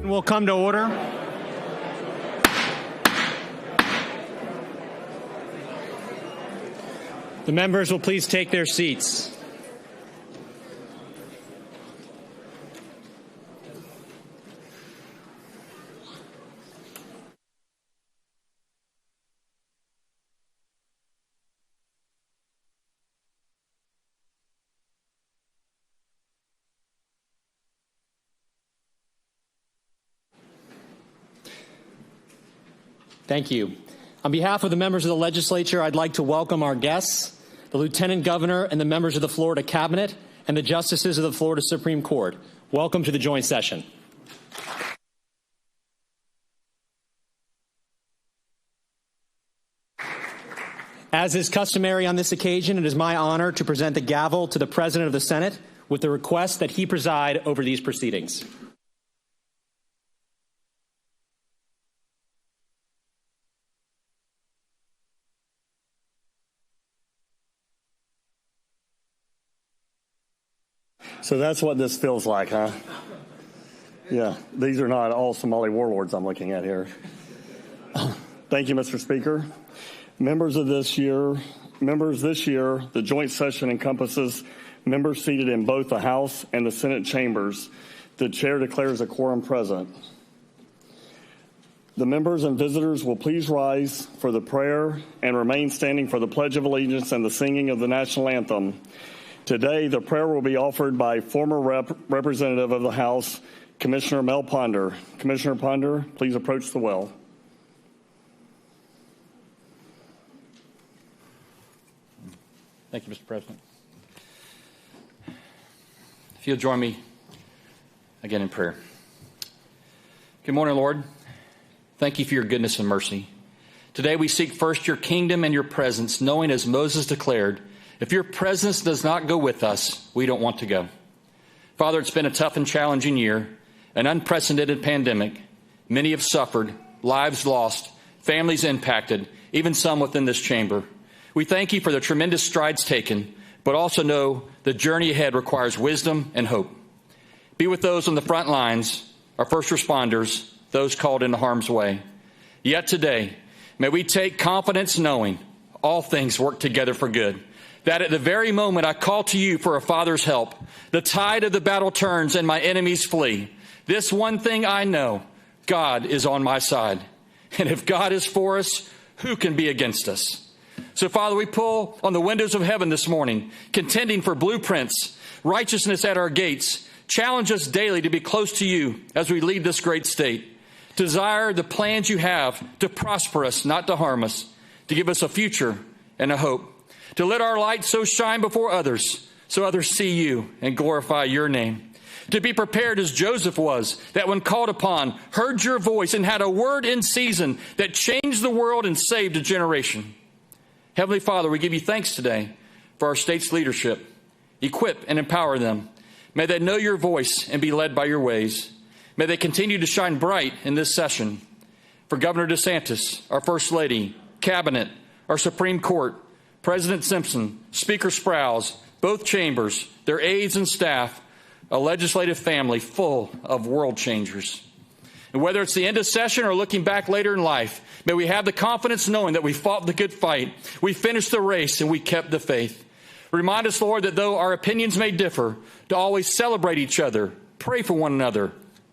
Will come to order. The members will please take their seats. Thank you. On behalf of the members of the legislature, I'd like to welcome our guests, the Lieutenant Governor and the members of the Florida Cabinet, and the Justices of the Florida Supreme Court. Welcome to the joint session. As is customary on this occasion, it is my honor to present the gavel to the President of the Senate with the request that he preside over these proceedings. So that's what this feels like, huh? Yeah, these are not all Somali warlords I'm looking at here. Thank you, Mr. Speaker. Members, this year, the joint session encompasses members seated in both the House and the Senate chambers. The chair declares a quorum present. The members and visitors will please rise for the prayer and remain standing for the Pledge of Allegiance and the singing of the national anthem. Today, the prayer will be offered by former Representative of the House, Commissioner Mel Ponder. Commissioner Ponder, please approach the well. Thank you, Mr. President. If you'll join me again in prayer. Good morning, Lord. Thank you for your goodness and mercy. Today we seek first your kingdom and your presence, knowing as Moses declared, if your presence does not go with us, we don't want to go. Father, it's been a tough and challenging year, an unprecedented pandemic. Many have suffered, lives lost, families impacted, even some within this chamber. We thank you for the tremendous strides taken, but also know the journey ahead requires wisdom and hope. Be with those on the front lines, our first responders, those called into harm's way. Yet today, may we take confidence knowing all things work together for good. That at the very moment I call to you for a father's help, the tide of the battle turns and my enemies flee. This one thing I know, God is on my side. And if God is for us, who can be against us? So, Father, we pull on the windows of heaven this morning, contending for blueprints, righteousness at our gates. Challenge us daily to be close to you as we lead this great state. Desire the plans you have to prosper us, not to harm us, to give us a future and a hope. To let our light so shine before others, so others see you and glorify your name. To be prepared as Joseph was, that when called upon, heard your voice and had a word in season that changed the world and saved a generation. Heavenly Father, we give you thanks today for our state's leadership. Equip and empower them. May they know your voice and be led by your ways. May they continue to shine bright in this session. For Governor DeSantis, our First Lady, Cabinet, our Supreme Court, President Simpson, Speaker Sprowls, both chambers, their aides and staff, a legislative family full of world changers. And whether it's the end of session or looking back later in life, may we have the confidence knowing that we fought the good fight, we finished the race, and we kept the faith. Remind us, Lord, that though our opinions may differ, to always celebrate each other, pray for one another,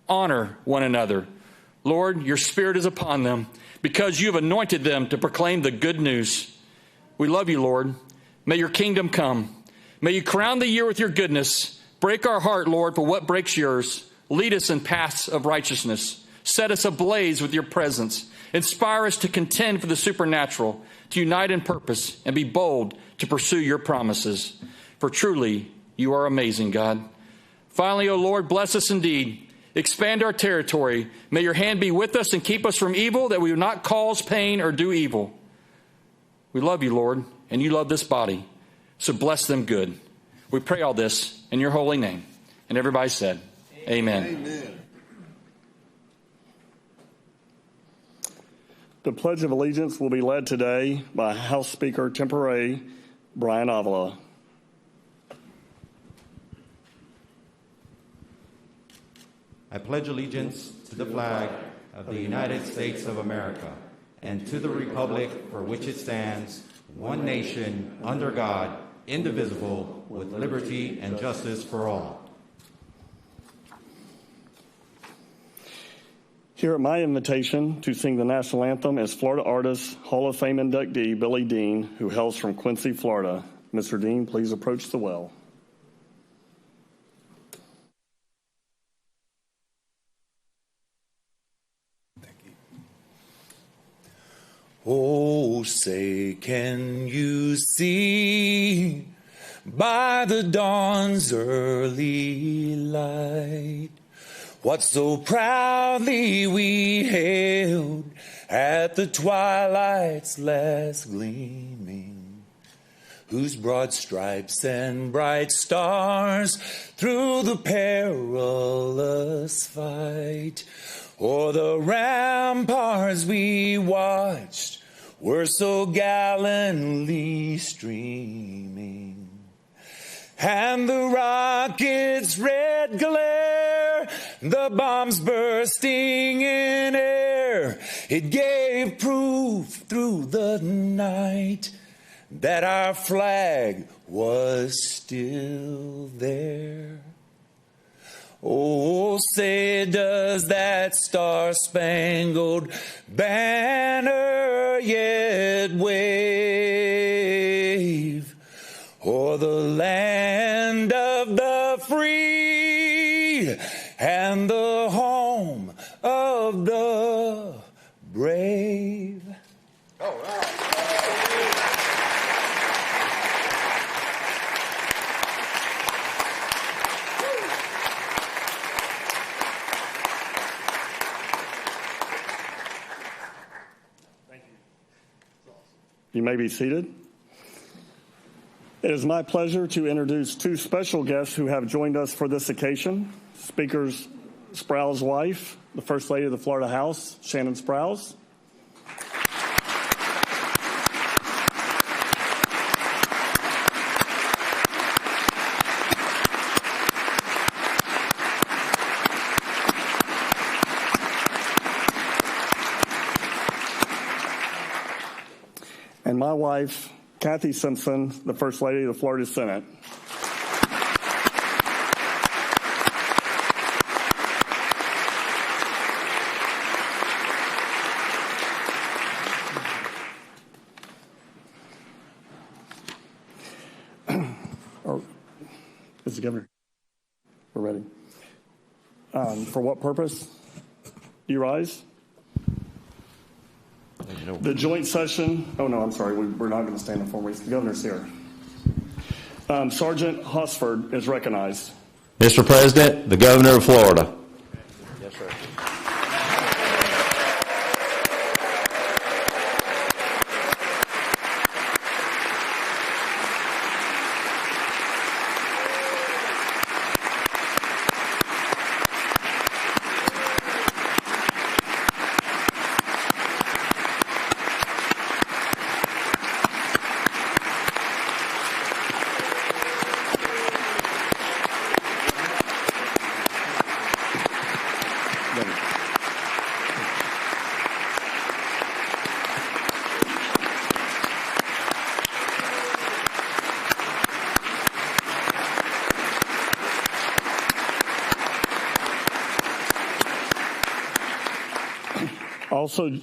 honor one another. Lord, your Spirit is upon them because you have anointed them to proclaim the good news. We love you, Lord. May your kingdom come. May you crown the year with your goodness. Break our heart, Lord, for what breaks yours. Lead us in paths of righteousness. Set us ablaze with your presence. Inspire us to contend for the supernatural, to unite in purpose, and be bold to pursue your promises. For truly, you are amazing, God. Finally, O Lord, bless us indeed. Expand our territory. May your hand be with us and keep us from evil, that we will not cause pain or do evil. We love you, Lord, and you love this body. So bless them good. We pray all this in your holy name. And everybody said, amen. Amen. The Pledge of Allegiance will be led today by House Speaker Tempore Brian Avila. I pledge allegiance to the flag of the United States of America and to the republic for which it stands, one nation, under God, indivisible, with liberty and justice for all. Here at my invitation to sing the national anthem is Florida artist, Hall of Fame inductee Billy Dean, who hails from Quincy, Florida. Mr. Dean, please approach the well. Thank you. Oh, say, can you see by the dawn's early light what so proudly we hailed at the twilight's last gleaming, whose broad stripes and bright stars through the perilous fight o'er the ramparts we watched were so gallantly streaming. And the rocket's red glare, the bombs bursting in air, it gave proof through the night that our flag was still there. Oh, say, does that star-spangled banner yet wave o'er the land of the free and the home of the brave? All right. Thank you. You may be seated. It is my pleasure to introduce two special guests who have joined us for this occasion. Speaker Sproul's wife, the First Lady of the Florida House, Shannon Sprouse. And my wife, Kathy Simpson, the First Lady of the Florida Senate. Is the governor? We're ready. For what purpose? Do you rise? The joint session, oh no, I'm sorry, we're not going to stand in form. The governor's here. Sergeant Hosford is recognized. Mr. President, the Governor of Florida. Yes, sir.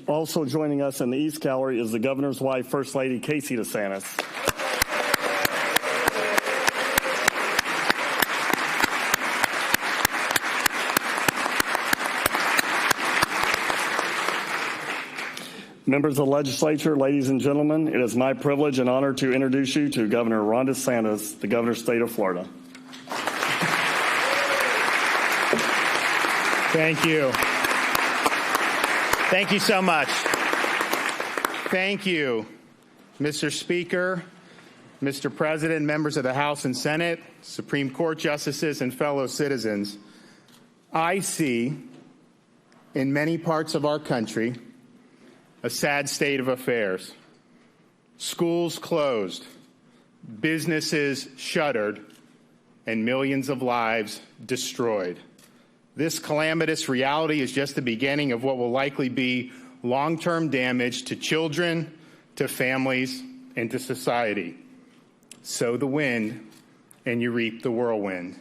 Also joining us in the East Gallery is the governor's wife, First Lady Casey DeSantis. Members of the legislature, ladies and gentlemen, it is my privilege and honor to introduce you to Governor Ron DeSantis, the governor of the state of Florida. Thank you. Thank you so much. Thank you, Mr. Speaker, Mr. President, members of the House and Senate, Supreme Court justices, and fellow citizens. I see in many parts of our country a sad state of affairs. Schools closed, businesses shuttered, and millions of lives destroyed. This calamitous reality is just the beginning of what will likely be long-term damage to children, to families, and to society. Sow the wind, and you reap the whirlwind.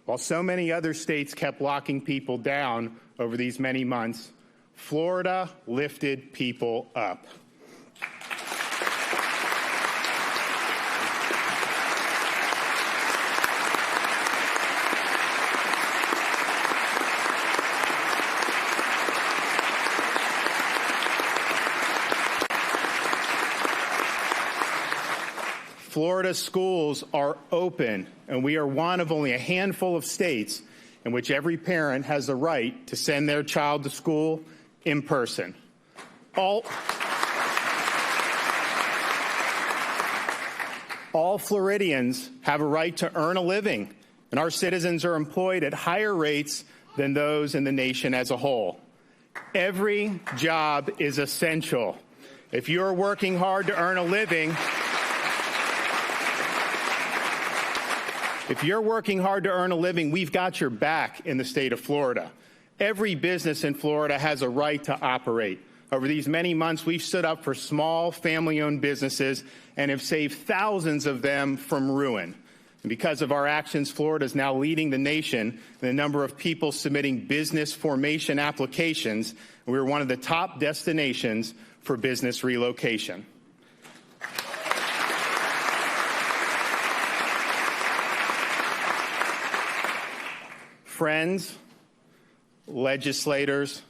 While so many other states kept locking people down over these many months, Florida lifted people up. Florida schools are open, and we are one of only a handful of states in which every parent has the right to send their child to school in person. All Floridians have a right to earn a living, and our citizens are employed at higher rates than those in the nation as a whole. Every job is essential. If you're working hard to earn a living, we've got your back in the state of Florida. Every business in Florida has a right to operate. Over these many months, we've stood up for small, family-owned businesses and have saved thousands of them from ruin. And because of our actions, Florida is now leading the nation in the number of people submitting business formation applications. We're one of the top destinations for business relocation. Friends, legislators,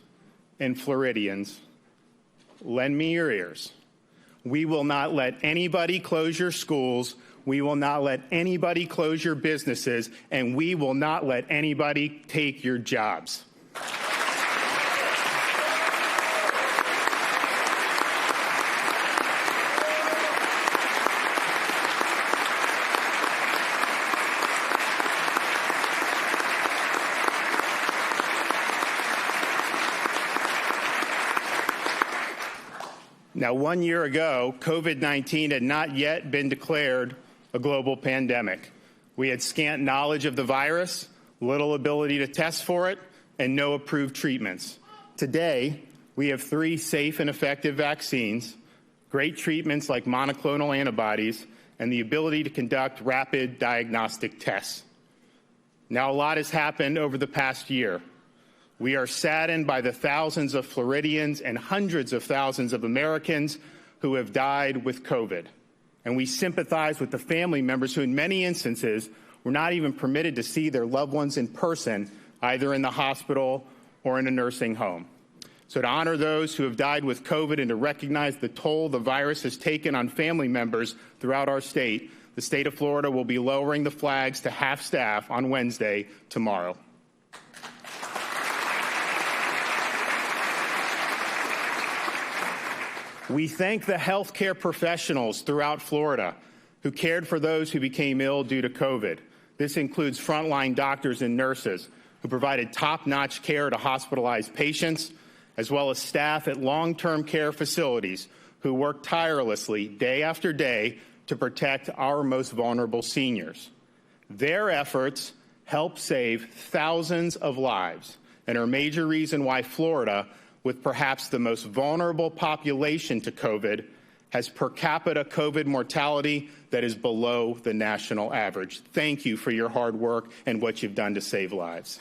and Floridians, lend me your ears. We will not let anybody close your schools. We will not let anybody close your businesses, and we will not let anybody take your jobs. Now, 1 year ago, COVID-19 had not yet been declared a global pandemic. We had scant knowledge of the virus, little ability to test for it, and no approved treatments. Today, we have 3 safe and effective vaccines, great treatments like monoclonal antibodies, and the ability to conduct rapid diagnostic tests. Now, a lot has happened over the past year. We are saddened by the thousands of Floridians and hundreds of thousands of Americans who have died with COVID. And we sympathize with the family members who, in many instances, were not even permitted to see their loved ones in person, either in the hospital or in a nursing home. So to honor those who have died with COVID and to recognize the toll the virus has taken on family members throughout our state, the state of Florida will be lowering the flags to half-staff on Wednesday, tomorrow. We thank the healthcare professionals throughout Florida who cared for those who became ill due to COVID. This includes frontline doctors and nurses who provided top-notch care to hospitalized patients, as well as staff at long-term care facilities who work tirelessly day after day to protect our most vulnerable seniors. Their efforts help save thousands of lives and are a major reason why Florida, with perhaps the most vulnerable population to COVID, has per capita COVID mortality that is below the national average. Thank you for your hard work and what you've done to save lives.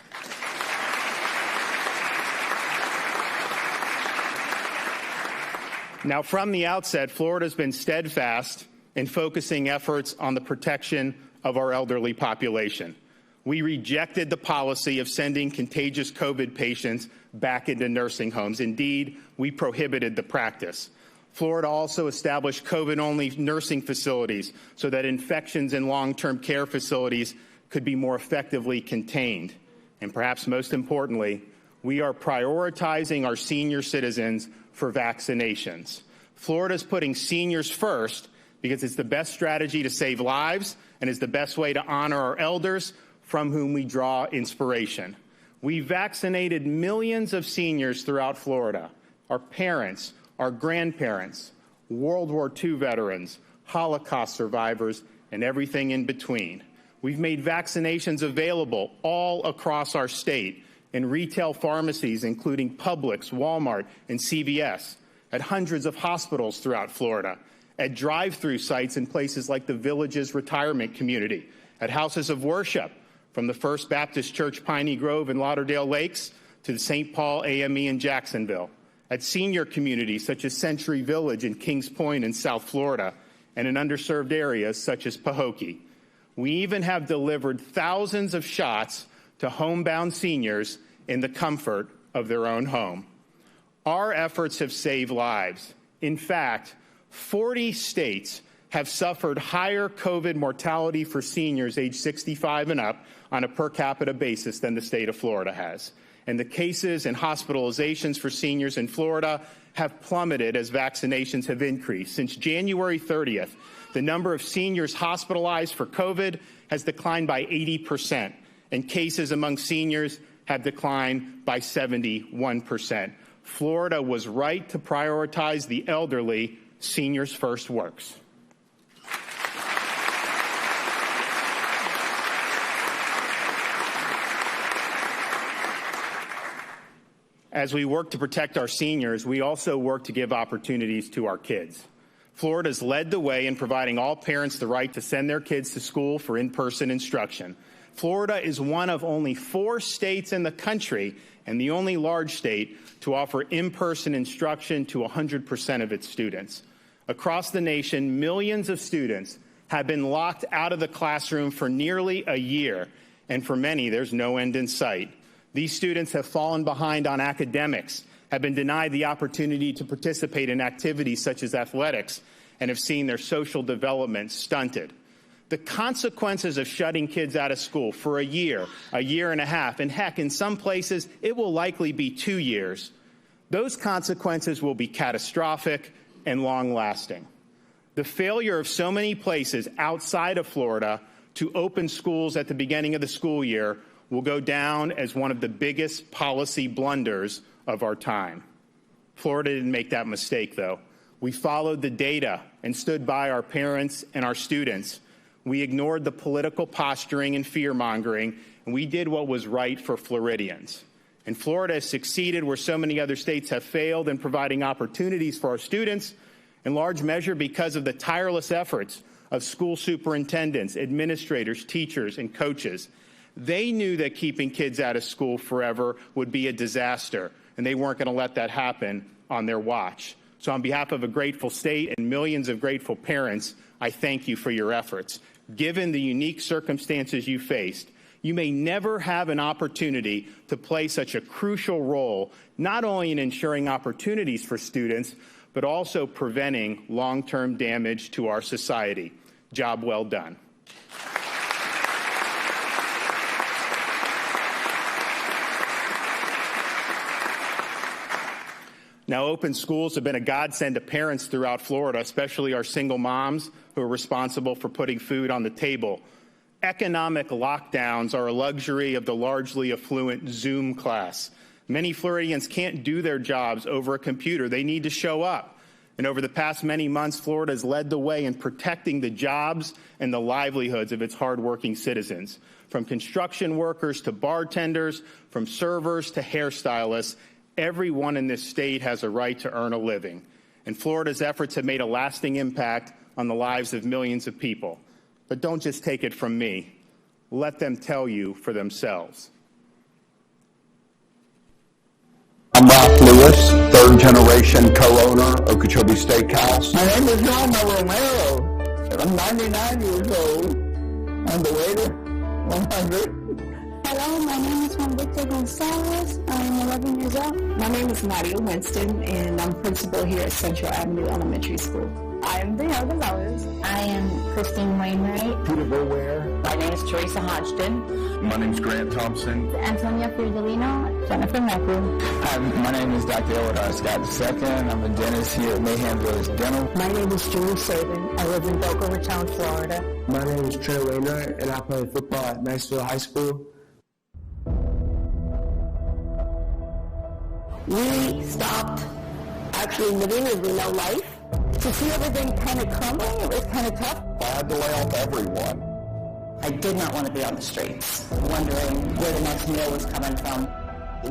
Now, from the outset, Florida's been steadfast in focusing efforts on the protection of our elderly population. We rejected the policy of sending contagious COVID patients back into nursing homes. Indeed, we prohibited the practice. Florida also established COVID-only nursing facilities so that infections in long-term care facilities could be more effectively contained. And perhaps most importantly, we are prioritizing our senior citizens for vaccinations. Florida's putting seniors first because it's the best strategy to save lives and is the best way to honor our elders from whom we draw inspiration. We vaccinated millions of seniors throughout Florida, our parents, our grandparents, World War II veterans, Holocaust survivors, and everything in between. We've made vaccinations available all across our state, in retail pharmacies, including Publix, Walmart, and CVS, at hundreds of hospitals throughout Florida, at drive-through sites in places like the Villages retirement community, at houses of worship, from the First Baptist Church Piney Grove in Lauderdale Lakes to the St. Paul AME in Jacksonville, at senior communities such as Century Village in Kings Point in South Florida, and in underserved areas such as Pahokee. We even have delivered thousands of shots to homebound seniors in the comfort of their own home. Our efforts have saved lives. In fact, 40 states have suffered higher COVID mortality for seniors age 65 and up on a per capita basis than the state of Florida has. And the cases and hospitalizations for seniors in Florida have plummeted as vaccinations have increased. Since January 30th, the number of seniors hospitalized for COVID has declined by 80%, and cases among seniors have declined by 71%. Florida was right to prioritize the elderly. Seniors First works. As we work to protect our seniors, we also work to give opportunities to our kids. Florida's led the way in providing all parents the right to send their kids to school for in-person instruction. Florida is one of only 4 states in the country and the only large state to offer in-person instruction to 100% of its students. Across the nation, millions of students have been locked out of the classroom for nearly a year, and for many, there's no end in sight. These students have fallen behind on academics, have been denied the opportunity to participate in activities such as athletics, and have seen their social development stunted. The consequences of shutting kids out of school for a year and a half, and heck, in some places, it will likely be 2 years. Those consequences will be catastrophic and long-lasting. The failure of so many places outside of Florida to open schools at the beginning of the school year will go down as one of the biggest policy blunders of our time. Florida didn't make that mistake, though. We followed the data and stood by our parents and our students. We ignored the political posturing and fear-mongering, and we did what was right for Floridians. And Florida has succeeded where so many other states have failed in providing opportunities for our students, in large measure because of the tireless efforts of school superintendents, administrators, teachers, and coaches. They knew that keeping kids out of school forever would be a disaster, and they weren't going to let that happen on their watch. So on behalf of a grateful state and millions of grateful parents, I thank you for your efforts. Given the unique circumstances you faced, you may never have an opportunity to play such a crucial role, not only in ensuring opportunities for students, but also preventing long-term damage to our society. Job well done. Now, open schools have been a godsend to parents throughout Florida, especially our single moms who are responsible for putting food on the table. Economic lockdowns are a luxury of the largely affluent Zoom class. Many Floridians can't do their jobs over a computer. They need to show up. And over the past many months, Florida has led the way in protecting the jobs and the livelihoods of its hardworking citizens. From construction workers to bartenders, from servers to hairstylists, everyone in this state has a right to earn a living. And Florida's efforts have made a lasting impact on the lives of millions of people. But don't just take it from me. Let them tell you for themselves. I'm Ralph Lewis, third-generation co-owner of Okeechobee Steakhouse. My name is Norma Romero, and I'm 99 years old. I'm the waiter, 100. Hello, my name is Juan Victor Gonzalez. I'm 11 years old. My name is Nadia Winston, and I'm principal here at Central Avenue Elementary School. I am Danielle Gonzalez. I am Christine Wainwright. Peter Boulware. My name is Teresa Hodgson. My name is Grant Thompson. Antonia Friedolino. Jennifer Meckle. Hi, my name is Dr. Elwood Scott II. I'm a dentist here at Mayhem Village Dental. My name is Julie Sabin. I live in Boca Raton, Florida. My name is Trey Wainwright, and I play football at Niceville High School. We stopped actually living as we know life. To see everything kind of crumbling, it was kind of tough. I had to lay off everyone. I did not want to be on the streets, wondering where the next meal was coming from.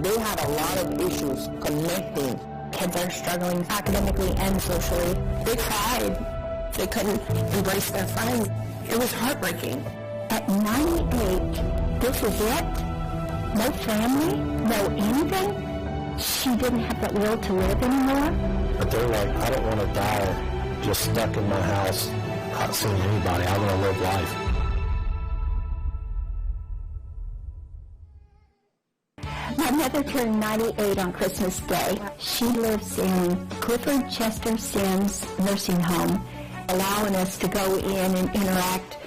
They had a lot of issues connecting. Kids are struggling academically and socially. They cried. They couldn't embrace their friends. It was heartbreaking. At 98, this is it? No family? No anything? She didn't have that will to live anymore? But they're like, I don't want to die just stuck in my house, not seeing anybody. I want to live life. My mother turned 98 on Christmas Day. She lives in Clifford Chester Sims Nursing Home, allowing us to go in and interact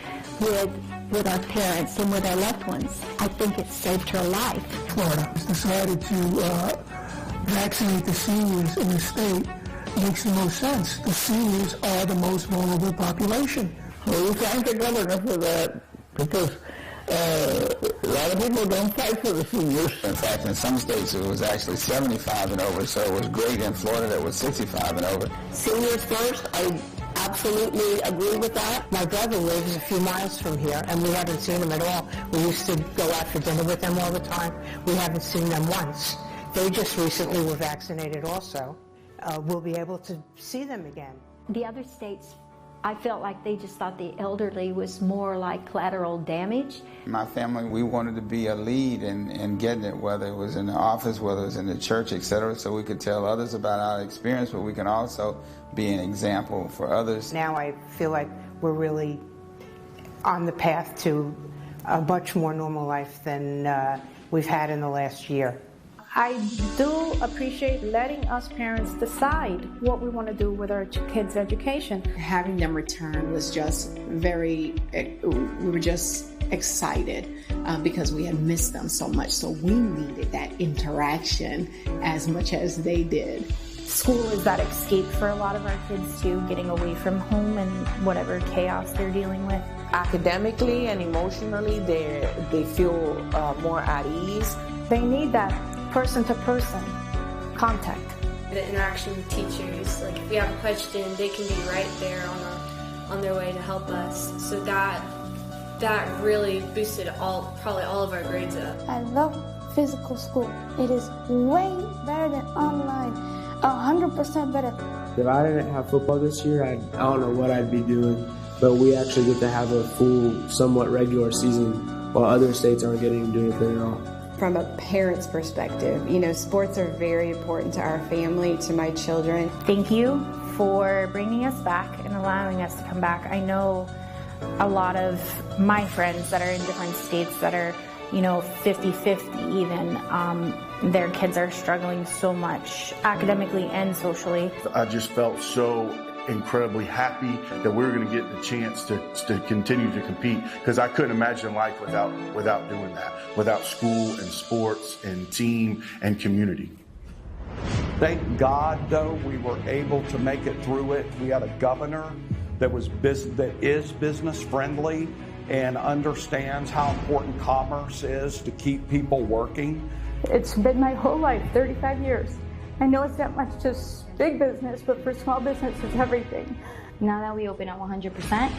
with our parents and with our loved ones. I think it saved her life. Florida has decided to vaccinate the seniors in the state. Makes the most sense. The seniors are the most vulnerable population. Well, we thank the governor for that, because a lot of people don't fight for the seniors. In fact, in some states it was actually 75 and over, so it was great in Florida that was 65 and over. Seniors first, I absolutely agree with that. My brother lives a few miles from here, and we haven't seen him at all. We used to go out for dinner with them all the time. We haven't seen them once. They just recently were vaccinated also. We'll be able to see them again. The other states, I felt like they just thought the elderly was more like collateral damage. My family, we wanted to be a lead in getting it, whether it was in the office, whether it was in the church, etc., so we could tell others about our experience, but we can also be an example for others. Now I feel like we're really on the path to a much more normal life than we've had in the last year. I do appreciate letting us parents decide what we want to do with our kids' education. Having them return was just we were just excited because we had missed them so much. So we needed that interaction as much as they did. School is that escape for a lot of our kids too, getting away from home and whatever chaos they're dealing with. Academically and emotionally, they feel more at ease. They need that person-to-person contact. The interaction with teachers, like if we have a question, they can be right there on their way to help us. So that really boosted probably all of our grades up. I love physical school. It is way better than online, 100% better. If I didn't have football this year, I don't know what I'd be doing. But we actually get to have a full, somewhat regular season, while other states aren't getting to do anything at all. From a parent's perspective, you know, sports are very important to our family, to my children. Thank you for bringing us back and allowing us to come back. I know a lot of my friends that are in different states that are, you know, 50-50 even. Their kids are struggling so much academically and socially. I just felt so incredibly happy that we were going to get the chance to continue to compete, because I couldn't imagine life without doing that, without school and sports and team and community. Thank God, though, we were able to make it through it. We had a governor that is business friendly and understands how important commerce is to keep people working. It's been my whole life, 35 years. I know it's not much just big business, but for small business, it's everything. Now that we open at 100%,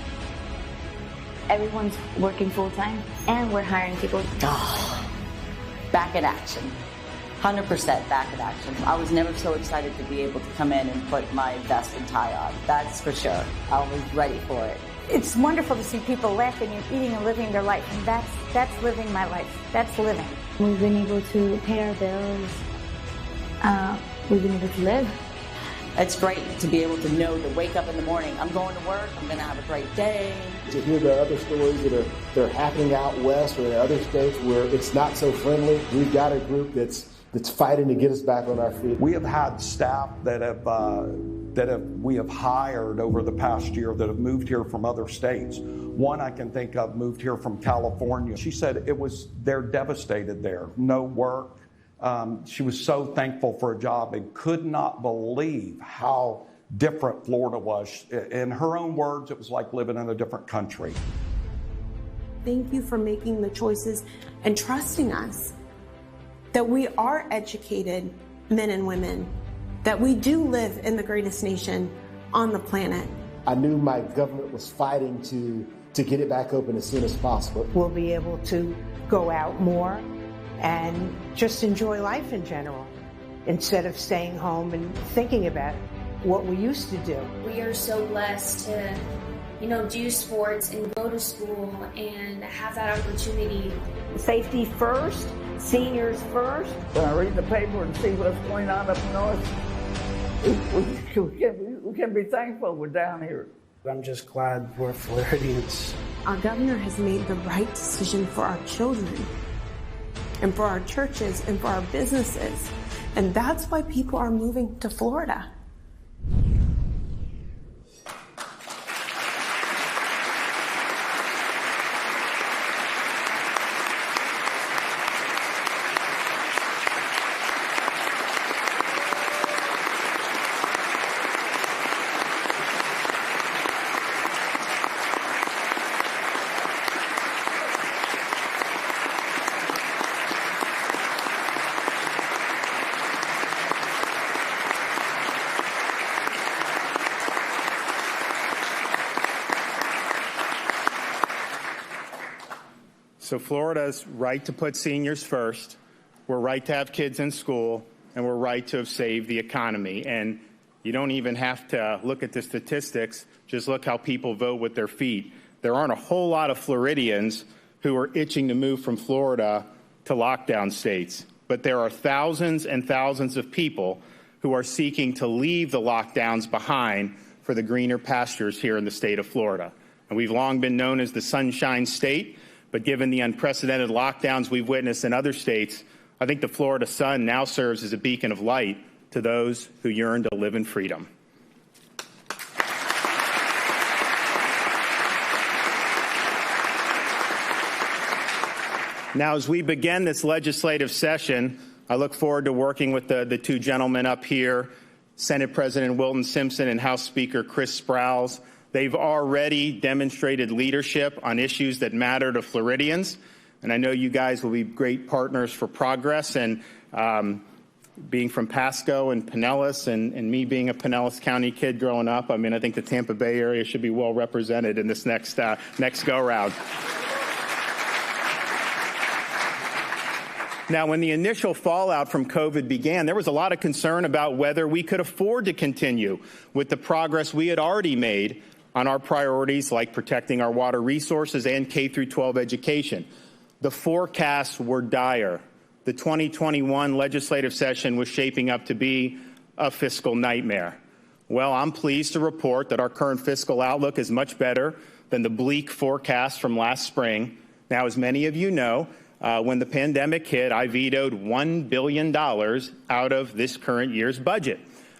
everyone's working full-time, and we're hiring people. Back in action. 100% back in action. I was never so excited to be able to come in and put my vest and tie on. That's for sure. I was ready for it. It's wonderful to see people laughing and eating and living their life, and that's living my life. That's living. We've been able to pay our bills. We've been able to live. It's great to be able to know, to wake up in the morning, I'm going to work, I'm going to have a great day. To hear the other stories that are happening out west or in other states where it's not so friendly, we've got a group that's fighting to get us back on our feet. We have had staff we have hired over the past year that have moved here from other states. One I can think of moved here from California. She said they're devastated there, no work. She was so thankful for a job and could not believe how different Florida was. In her own words, it was like living in a different country. Thank you for making the choices and trusting us that we are educated men and women, that we do live in the greatest nation on the planet. I knew my government was fighting to get it back open as soon as possible. We'll be able to go out more and just enjoy life in general instead of staying home and thinking about what we used to do. We are so blessed to, do sports and go to school and have that opportunity. Safety first, seniors first. When I read the paper and see what's going on up north, we can be thankful we're down here. I'm just glad we're Floridians. Our governor has made the right decision for our children and for our churches and for our businesses. And that's why people are moving to Florida. So Florida's right to put seniors first. We're right to have kids in school, and we're right to have saved the economy. And you don't even have to look at the statistics. Just look how people vote with their feet. There aren't a whole lot of Floridians who are itching to move from Florida to lockdown states. But there are thousands and thousands of people who are seeking to leave the lockdowns behind for the greener pastures here in the state of Florida. And we've long been known as the Sunshine State. But given the unprecedented lockdowns we've witnessed in other states, I think the Florida sun now serves as a beacon of light to those who yearn to live in freedom. Now, as we begin this legislative session, I look forward to working with the two gentlemen up here, Senate President Wilton Simpson and House Speaker Chris Sprowls. They've already demonstrated leadership on issues that matter to Floridians, and I know you guys will be great partners for progress. And being from Pasco and Pinellas, and me being a Pinellas County kid growing up, I think the Tampa Bay area should be well represented in this next go-round. Now, when the initial fallout from COVID began, there was a lot of concern about whether we could afford to continue with the progress we had already made on our priorities like protecting our water resources and K-12 education. The forecasts were dire. The 2021 legislative session was shaping up to be a fiscal nightmare. Well, I'm pleased to report that our current fiscal outlook is much better than the bleak forecast from last spring. Now, as many of you know, when the pandemic hit, I vetoed $1 billion out of this current year's budget.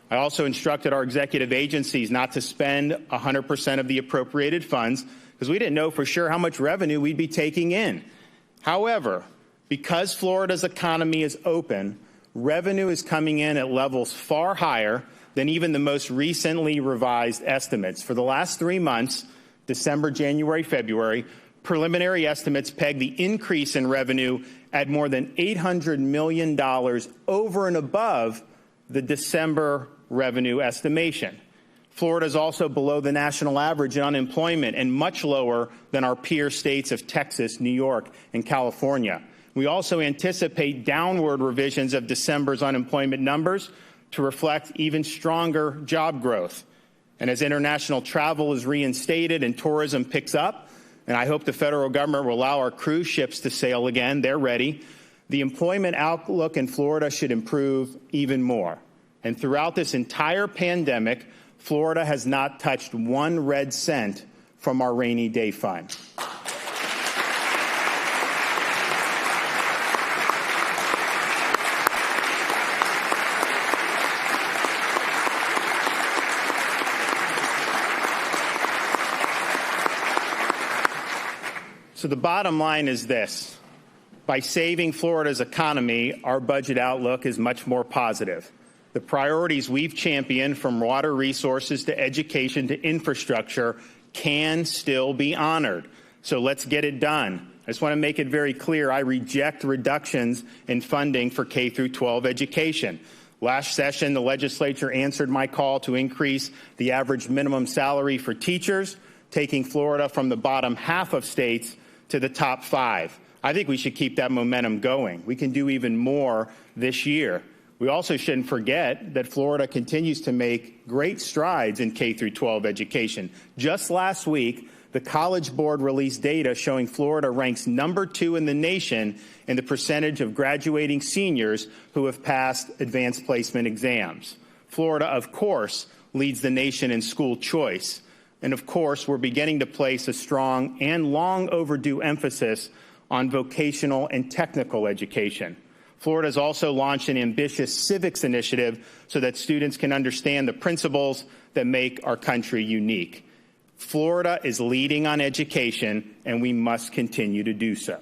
I also instructed our executive agencies not to spend 100% of the appropriated funds because we didn't know for sure how much revenue we'd be taking in. However, because Florida's economy is open, revenue is coming in at levels far higher than even the most recently revised estimates. For the last 3 months, December, January, February, preliminary estimates peg the increase in revenue at more than $800 million over and above the December revenue estimation. Florida is also below the national average in unemployment and much lower than our peer states of Texas, New York, and California. We also anticipate downward revisions of December's unemployment numbers to reflect even stronger job growth. And as international travel is reinstated and tourism picks up, and I hope the federal government will allow our cruise ships to sail again, they're ready, the employment outlook in Florida should improve even more. And throughout this entire pandemic, Florida has not touched 1 red cent from our rainy day fund. So the bottom line is this. By saving Florida's economy, our budget outlook is much more positive. The priorities we've championed, from water resources to education to infrastructure, can still be honored. So let's get it done. I just want to make it very clear, I reject reductions in funding for K-12 education. Last session, the legislature answered my call to increase the average minimum salary for teachers, taking Florida from the bottom half of states to the top 5. I think we should keep that momentum going. We can do even more this year. We also shouldn't forget that Florida continues to make great strides in K-12 education. Just last week, the College Board released data showing Florida ranks #2 in the nation in the percentage of graduating seniors who have passed advanced placement exams. Florida, of course, leads the nation in school choice. And of course, we're beginning to place a strong and long overdue emphasis on vocational and technical education. Florida has also launched an ambitious civics initiative so that students can understand the principles that make our country unique. Florida is leading on education, and we must continue to do so.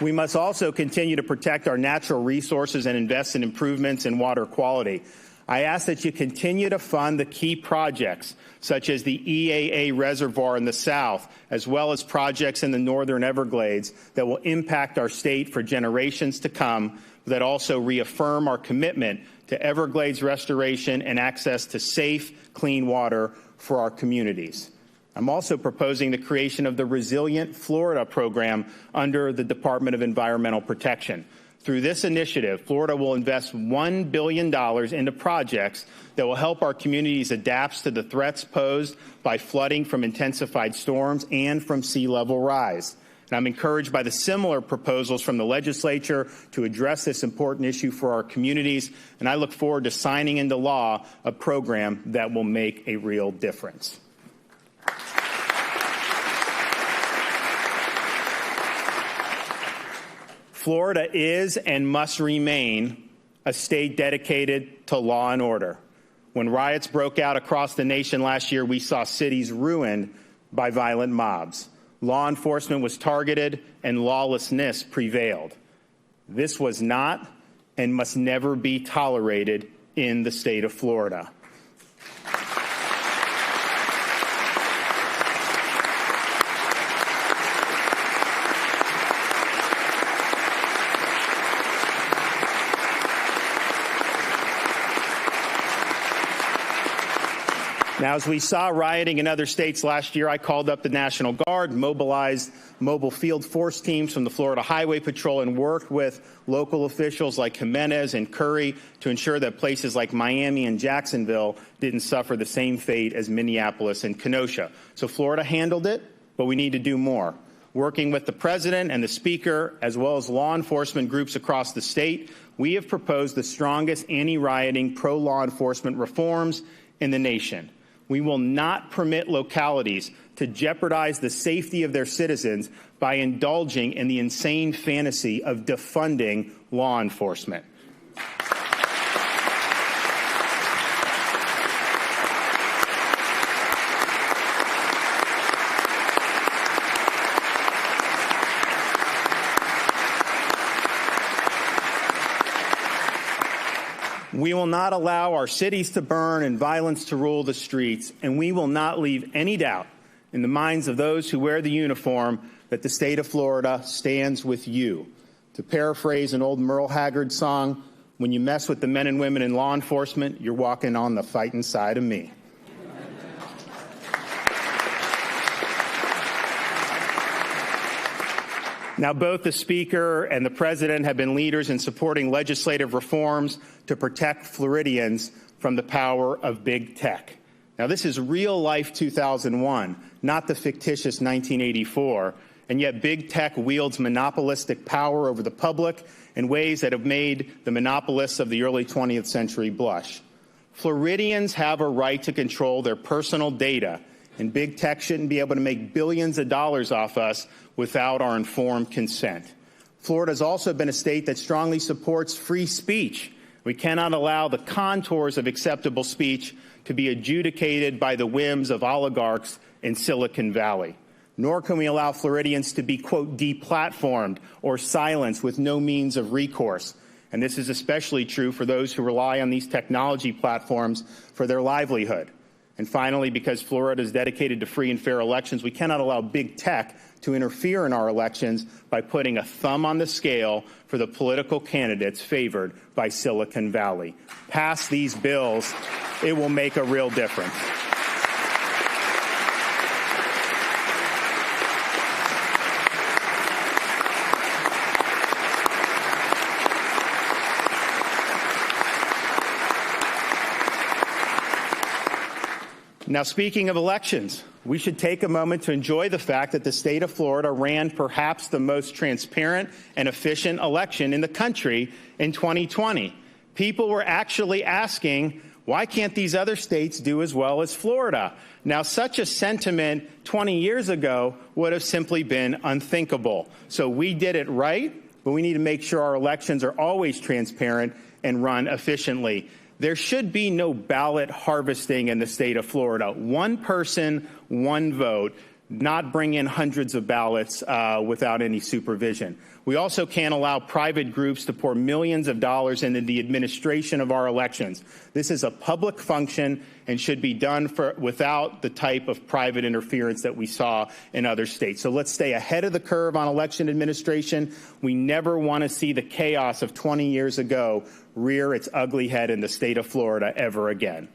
We must also continue to protect our natural resources and invest in improvements in water quality. I ask that you continue to fund the key projects, such as the EAA Reservoir in the south, as well as projects in the northern Everglades that will impact our state for generations to come, that also reaffirm our commitment to Everglades restoration and access to safe, clean water for our communities. I'm also proposing the creation of the Resilient Florida program under the Department of Environmental Protection. Through this initiative, Florida will invest $1 billion into projects that will help our communities adapt to the threats posed by flooding from intensified storms and from sea level rise. And I'm encouraged by the similar proposals from the legislature to address this important issue for our communities, and I look forward to signing into law a program that will make a real difference. Florida is and must remain a state dedicated to law and order. When riots broke out across the nation last year, we saw cities ruined by violent mobs. Law enforcement was targeted and lawlessness prevailed. This was not and must never be tolerated in the state of Florida. Now, as we saw rioting in other states last year, I called up the National Guard, mobilized mobile field force teams from the Florida Highway Patrol, and worked with local officials like Jimenez and Curry to ensure that places like Miami and Jacksonville didn't suffer the same fate as Minneapolis and Kenosha. So Florida handled it, but we need to do more. Working with the President and the Speaker, as well as law enforcement groups across the state, we have proposed the strongest anti-rioting, pro-law enforcement reforms in the nation. We will not permit localities to jeopardize the safety of their citizens by indulging in the insane fantasy of defunding law enforcement. We will not allow our cities to burn and violence to rule the streets, and we will not leave any doubt in the minds of those who wear the uniform that the state of Florida stands with you. To paraphrase an old Merle Haggard song, when you mess with the men and women in law enforcement, you're walking on the fighting side of me. Now, both the Speaker and the President have been leaders in supporting legislative reforms to protect Floridians from the power of big tech. Now, this is real-life 2001, not the fictitious 1984, and yet big tech wields monopolistic power over the public in ways that have made the monopolists of the early 20th century blush. Floridians have a right to control their personal data, and big tech shouldn't be able to make billions of dollars off us without our informed consent. Florida has also been a state that strongly supports free speech. We cannot allow the contours of acceptable speech to be adjudicated by the whims of oligarchs in Silicon Valley. Nor can we allow Floridians to be, quote, deplatformed or silenced with no means of recourse. And this is especially true for those who rely on these technology platforms for their livelihood. And finally, because Florida is dedicated to free and fair elections, we cannot allow big tech to interfere in our elections by putting a thumb on the scale for the political candidates favored by Silicon Valley. Pass these bills. It will make a real difference. Now, speaking of elections, we should take a moment to enjoy the fact that the state of Florida ran perhaps the most transparent and efficient election in the country in 2020. People were actually asking, why can't these other states do as well as Florida? Now, such a sentiment 20 years ago would have simply been unthinkable. So we did it right, but we need to make sure our elections are always transparent and run efficiently. There should be no ballot harvesting in the state of Florida. One person, one vote, not bring in hundreds of ballots without any supervision. We also can't allow private groups to pour millions of dollars into the administration of our elections. This is a public function and should be done without the type of private interference that we saw in other states. So let's stay ahead of the curve on election administration. We never want to see the chaos of 20 years ago rear its ugly head in the state of Florida ever again.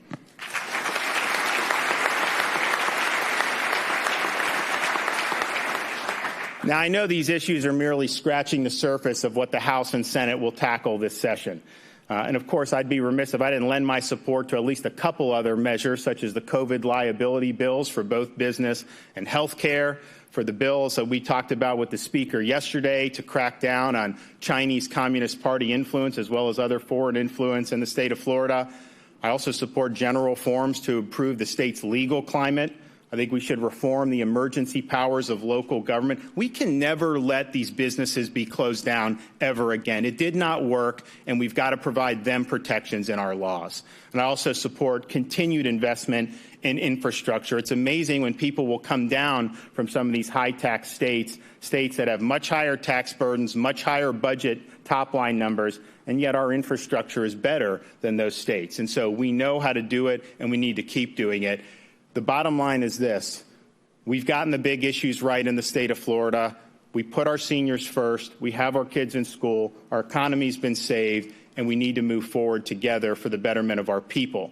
Now, I know these issues are merely scratching the surface of what the House and Senate will tackle this session. And of course, I'd be remiss if I didn't lend my support to at least a couple other measures, such as the COVID liability bills for both business and health care, for the bills that we talked about with the Speaker yesterday to crack down on Chinese Communist Party influence as well as other foreign influence in the state of Florida. I also support general reforms to improve the state's legal climate. I think we should reform the emergency powers of local government. We can never let these businesses be closed down ever again. It did not work, and we've got to provide them protections in our laws. And I also support continued investment in infrastructure. It's amazing when people will come down from some of these high-tax states that have much higher tax burdens, much higher budget top-line numbers, and yet our infrastructure is better than those states. And so we know how to do it, and we need to keep doing it. The bottom line is this. We've gotten the big issues right in the state of Florida. We put our seniors first. We have our kids in school. Our economy's been saved, and we need to move forward together for the betterment of our people.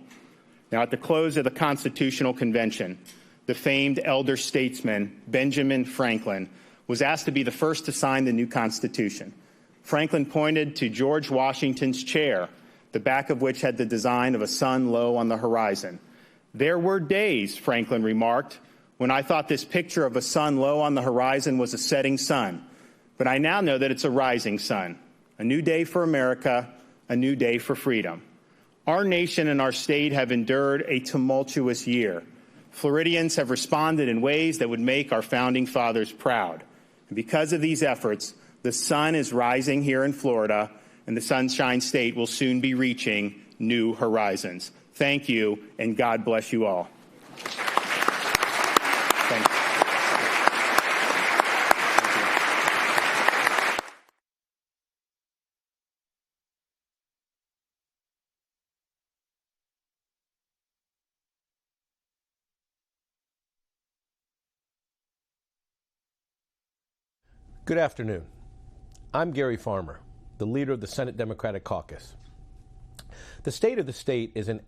Now, at the close of the Constitutional Convention, the famed elder statesman Benjamin Franklin was asked to be the first to sign the new Constitution. Franklin pointed to George Washington's chair, the back of which had the design of a sun low on the horizon. There were days, Franklin remarked, when I thought this picture of a sun low on the horizon was a setting sun. But I now know that it's a rising sun. A new day for America, a new day for freedom. Our nation and our state have endured a tumultuous year. Floridians have responded in ways that would make our founding fathers proud. And because of these efforts, the sun is rising here in Florida, and the Sunshine State will soon be reaching new horizons. Thank you, and God bless you all. Thank you. Good afternoon. I'm Gary Farmer, the leader of the Senate Democratic Caucus. The state of the state is an